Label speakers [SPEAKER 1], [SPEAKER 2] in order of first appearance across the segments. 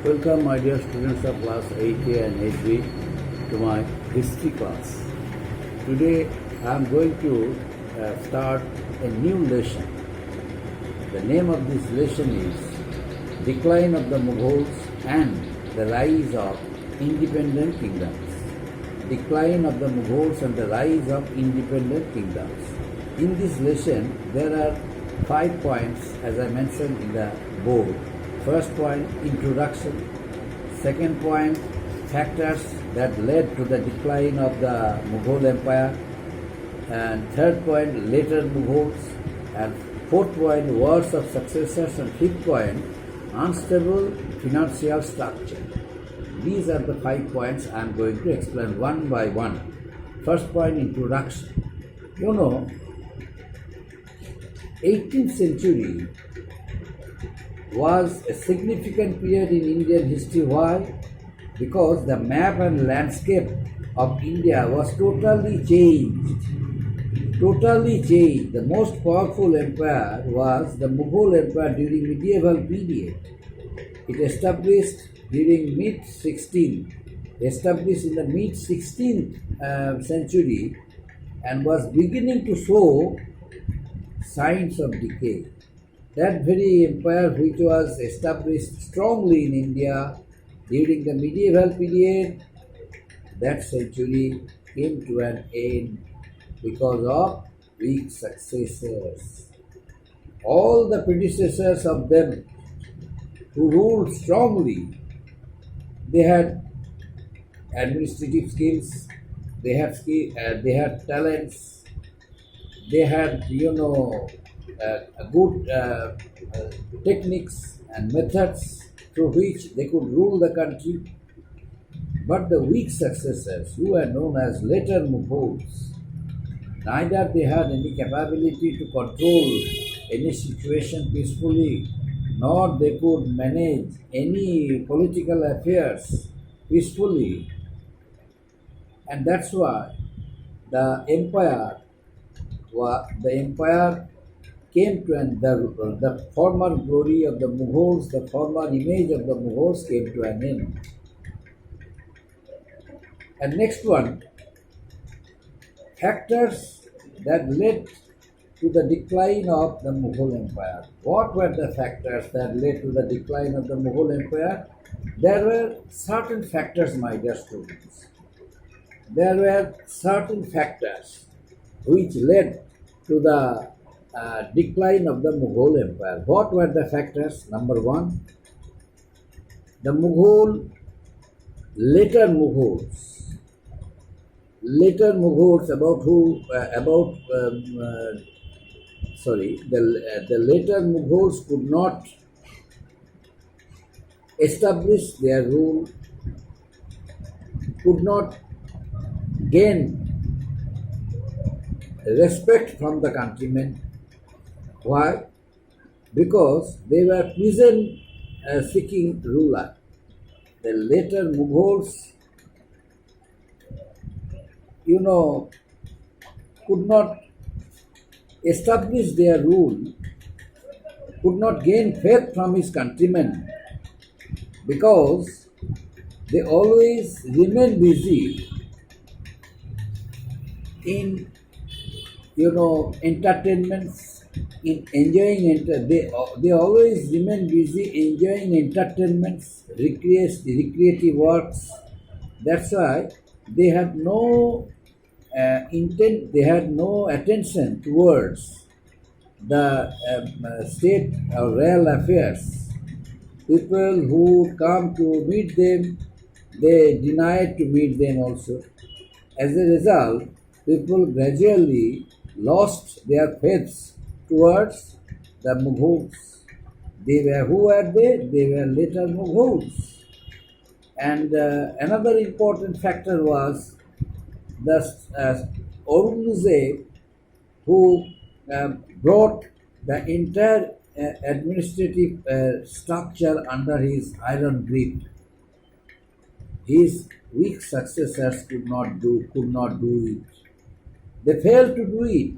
[SPEAKER 1] Welcome, my dear students of class 8A and 8B, to my history class. Today I am going to start a new lesson. The name of this lesson is Decline of the Mughals and the Rise of Independent Kingdoms. Decline of the Mughals and the Rise of Independent Kingdoms. In this lesson, there are 5 points as I mentioned in the board. First point, introduction. Second point, factors that led to the decline of the Mughal Empire. And third point, later Mughals. And fourth point, wars of successors. And fifth point, unstable financial structure. These are the 5 points I am going to explain one by one. First point, introduction. 18th century was a significant period in Indian history. Why? Because the map and landscape of India was totally changed. Totally changed. The most powerful empire was the Mughal Empire during medieval period. It established during established in the mid-16th century and was beginning to show signs of decay. That very empire which was established strongly in India during the medieval period, that century came to an end because of weak successors. All the predecessors of them who ruled strongly, they had administrative skills, they had talents, they had good techniques and methods through which they could rule the country. But the weak successors, who were known as later Mughals, neither they had any capability to control any situation peacefully, nor they could manage any political affairs peacefully. And that's why the empire came to an the former glory of the Mughals, the former image of the Mughals came to an end. And next one, factors that led to the decline of the Mughal Empire. What were the factors that led to the decline of the Mughal Empire? There were certain factors, my dear students. There were certain factors which led to the decline of the Mughal Empire. What were the factors? Number one, the later Mughals, the later Mughals could not establish their rule, could not gain respect from the countrymen. Why? Because they were pleasant-seeking ruler. The later Mughals, could not establish their rule, could not gain faith from his countrymen, because they always remain busy in entertainments, in enjoying they always remain busy enjoying entertainments, recreative works. That's why they had no intent, they had no attention towards the state or real affairs. People who come to meet them, they denied to meet them also. As a result, people gradually lost their faith towards the Mughals. Who were they? They were later Mughals. And another important factor was the Aurangzeb, who brought the entire administrative structure under his iron grip. His weak successors could not do it. They failed to do it.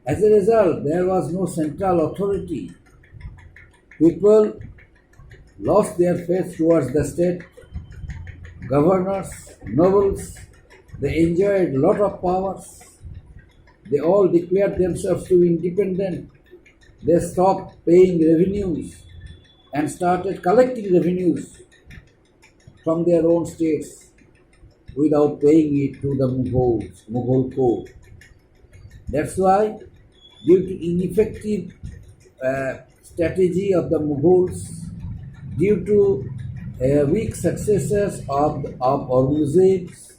[SPEAKER 1] As a result, there was no central authority. People lost their faith towards the state, governors, nobles. They enjoyed a lot of powers. They all declared themselves to be independent. They stopped paying revenues and started collecting revenues from their own states without paying it to the Mughal court. That's why, due to ineffective strategy of the Mughals, due to weak successors of Aurangzeb's,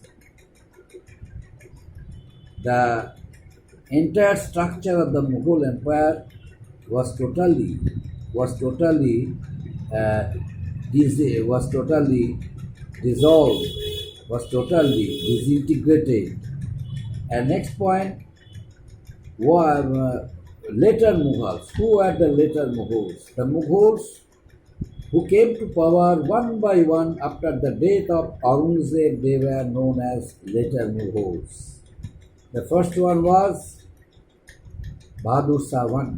[SPEAKER 1] the entire structure of the Mughal Empire was totally was totally uh, was totally dissolved, was totally disintegrated. And next point was later Mughals. Who were the later Mughals? The Mughals who came to power one by one after the death of Aurangzeb, they were known as later Mughals. The first one was Bahadur Shah I,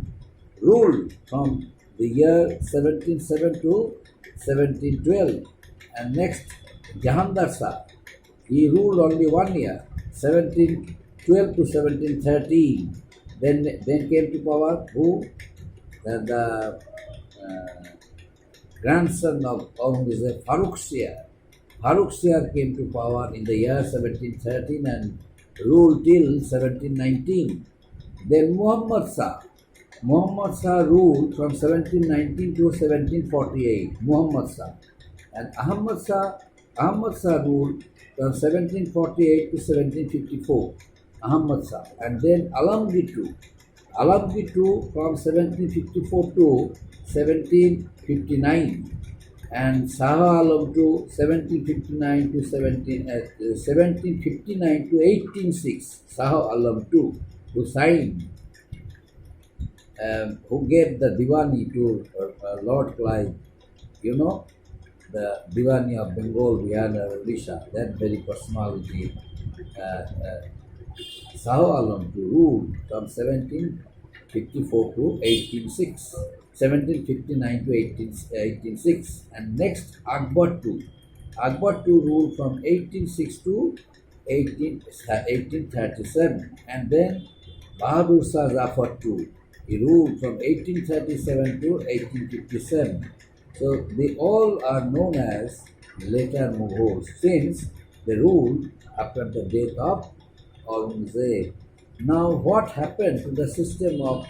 [SPEAKER 1] ruled from the year 1707 to 1712. And next, Jahandar Shah, he ruled only 1 year, 1712 to 1713. Then came to power who? The grandson of Aurangzeb, Farrukh Shah. Farrukh Shah came to power in the year 1713 and ruled till 1719. Then Muhammad Shah. Muhammad Shah ruled from 1719 to 1748. Muhammad Shah. And Ahmad Shah ruled from 1748 to 1754. Ahmad Shah. And then Alamgir II. Alamgir II from 1754 to 1759. And Shah Alam II 1759 to 1759 to 1806. Shah Alam II, who signed, who gave the Diwani to Lord Clive. You know, the Diwani of Bengal, Bihar, Odisha, that very personality. Shah Alam II ruled from 1754 to 1806. 1759 to 1806. And next, Akbar II. Akbar II ruled from 1806 to 1837. And then Bahadur Shah Zafar II. He ruled from 1837 to 1857. So they all are known as later Mughals since they ruled after the death of Aurangzeb. Now, what happened to the system of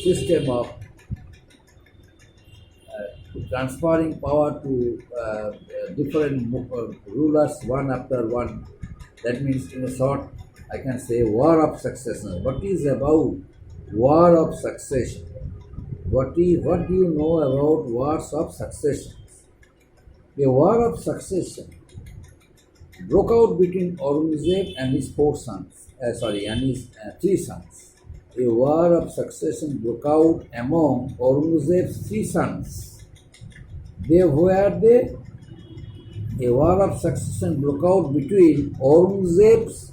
[SPEAKER 1] system of transferring power to different rulers one after one? That means, in a short, I can say war of succession. What is about war of succession? What do you know about wars of succession? The war of succession broke out between Aurangzeb and his three sons. A war of succession broke out among Aurangzeb's three sons. They were they? A war of succession broke out between Aurangzeb's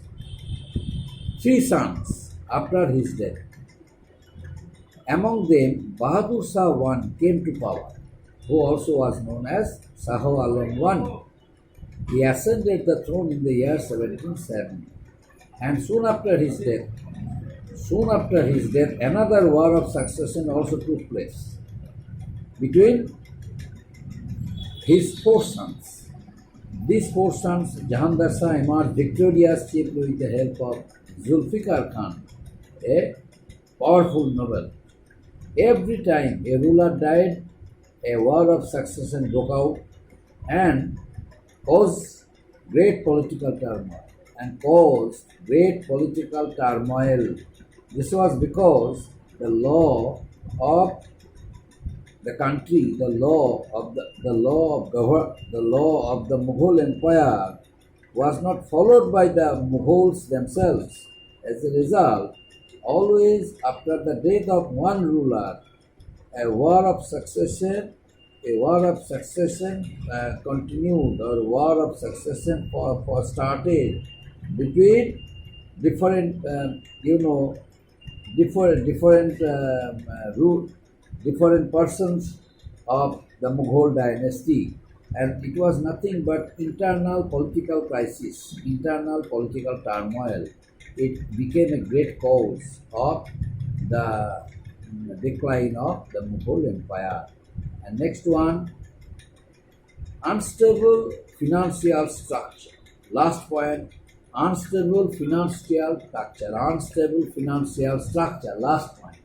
[SPEAKER 1] three sons after his death. Among them, Bahadur Shah I came to power, who also was known as Shah Alam I. He ascended the throne in the year 1770. And soon after his death, another war of succession also took place between his four sons. These four sons, Jahandar Shah emerged victorious chiefly with the help of Zulfikar Khan, a powerful noble. Every time a ruler died, a war of succession broke out and caused great political turmoil. This was because the law of the country, the law of the Mughal Empire was not followed by the Mughals themselves. As a result, always after the death of one ruler, a war of succession continued, or war of succession for started between different different persons of the Mughal dynasty, and it was nothing but internal political crisis, internal political turmoil. It became a great cause of the decline of the Mughal Empire. And next one, unstable financial structure. Last point, unstable financial structure. Unstable financial structure. Last point,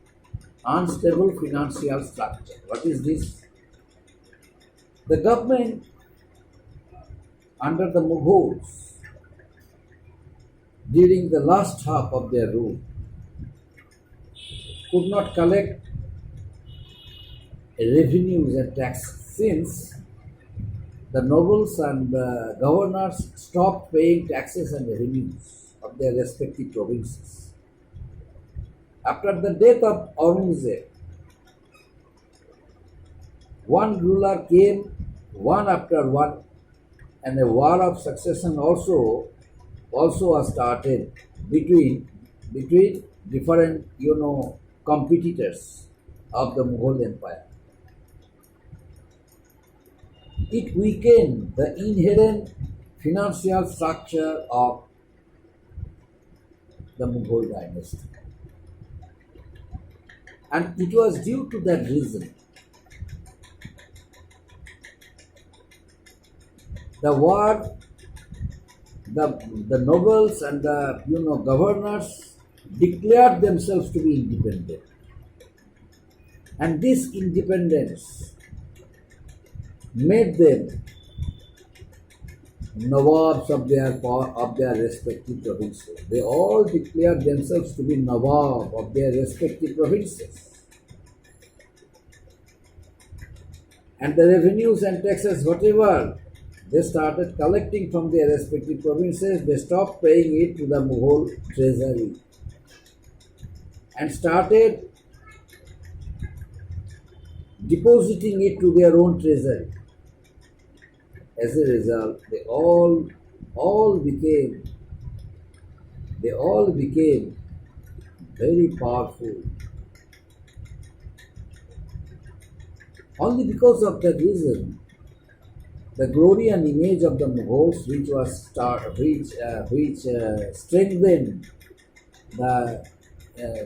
[SPEAKER 1] unstable financial structure. What is this? The government under the Mughals during the last half of their rule could not collect revenues and taxes since the nobles and the governors stopped paying taxes and revenues of their respective provinces. After the death of Aurangzeb, one ruler came one after one, and a war of succession also was started between different competitors of the Mughal Empire. It weakened the inherent financial structure of the Mughal dynasty. And it was due to that reason the war, the nobles and the governors declared themselves to be independent. And this independence made them Nawabs of their respective provinces. They all declared themselves to be Nawab of their respective provinces. And the revenues and taxes, whatever they started collecting from their respective provinces, they stopped paying it to the Mughal treasury and started depositing it to their own treasury. As a result, they all became very powerful. Only because of that reason, the glory and image of the Mughals, which strengthened the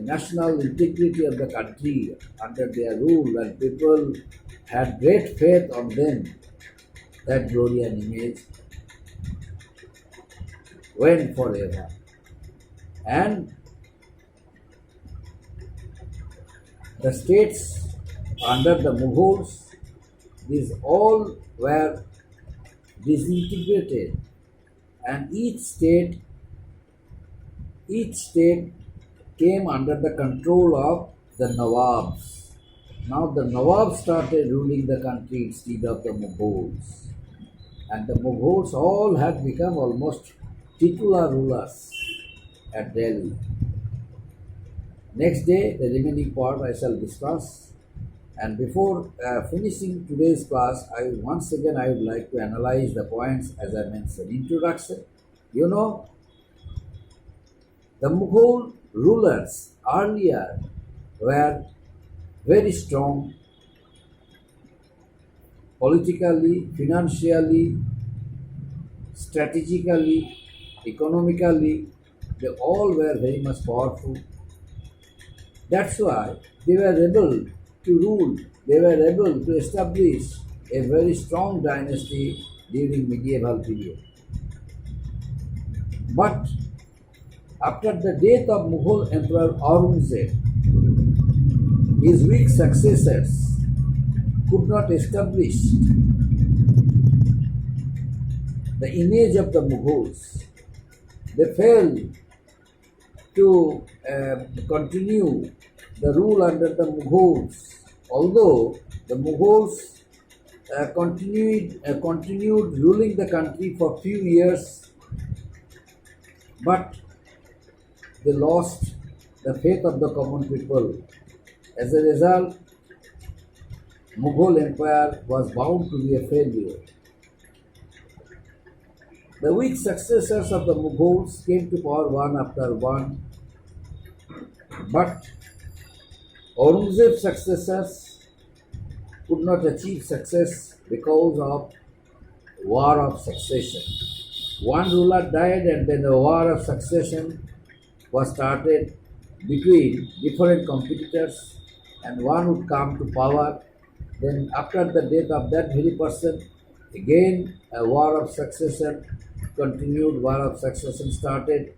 [SPEAKER 1] national integrity of the country under their rule, and people had great faith on them, that glory and image went forever. And the states under the Mughals, these all were disintegrated, and each state came under the control of the Nawabs. Now the Nawabs started ruling the country instead of the Mughals. And the Mughals all had become almost titular rulers at Delhi. Next day, the remaining part I shall discuss. And before finishing today's class, once again I would like to analyze the points as I mentioned. Introduction. The Mughal rulers earlier were very strong politically, financially, strategically, economically. They all were very much powerful. That's why they were able to rule, they were able to establish a very strong dynasty during medieval period. But after the death of Mughal Emperor Aurangzeb, his weak successors could not establish the image of the Mughals. They failed to continue the rule under the Mughals, although the Mughals continued ruling the country for few years, but they lost the faith of the common people. As a result, Mughal Empire was bound to be a failure. The weak successors of the Mughals came to power one after one, but Aurangzeb's successors could not achieve success because of war of succession. One ruler died, and then a war of succession was started between different competitors, and one would come to power. Then, after the death of that very person, again a war of succession continued, war of succession started,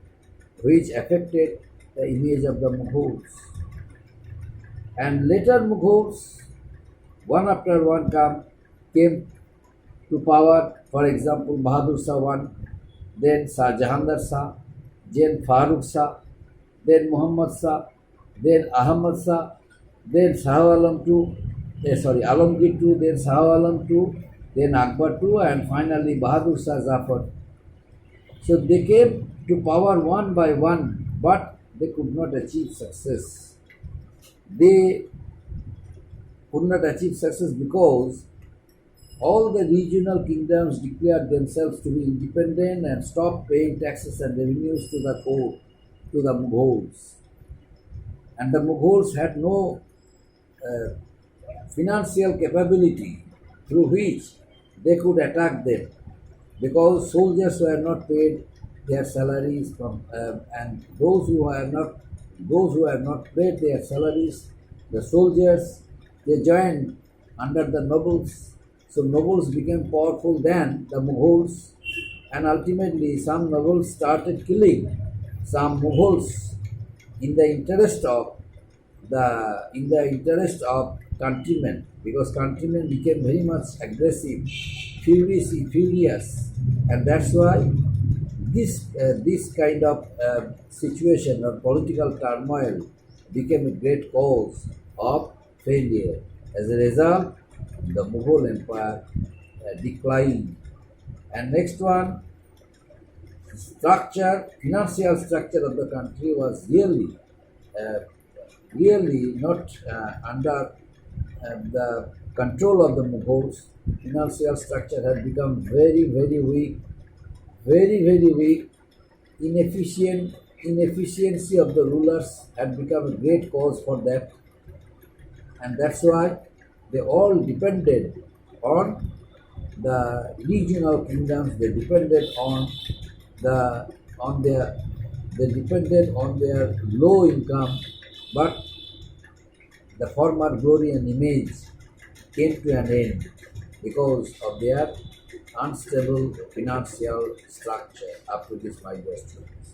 [SPEAKER 1] which affected the image of the Mughals. And later Mughals, one after one came to power. For example, Bahadur Shah one, then Shah Jahandar Shah, then Farooq Shah, then Muhammad Shah, then Ahmad Shah, then Shah Alam II, Alamgir II, then Shah Alam II, then Akbar II, and finally Bahadur Shah Zafar. So they came to power one by one, but they could not achieve success. They could not achieve success because all the regional kingdoms declared themselves to be independent and stopped paying taxes and revenues to the court, to the Mughals. And the Mughals had no financial capability through which they could attack them, because soldiers were not paid their salaries from, and those who have not paid their salaries, the soldiers, they joined under the nobles. So nobles became powerful than the Mughals, and ultimately some nobles started killing some Mughals in the interest of countrymen, because countrymen became very much aggressive, furious, and that's why this kind of situation or political turmoil became a great cause of failure. As a result, the Mughal Empire declined. And next one, financial structure of the country was really not under the control of the Mughals. Financial structure had become very, very weak, very weak. Inefficiency of the rulers had become a great cause for that, and that's why they all depended on the regional kingdoms. They depended on their low income, but the former glory and image came to an end because of their unstable financial structure. Up to this, my dear students.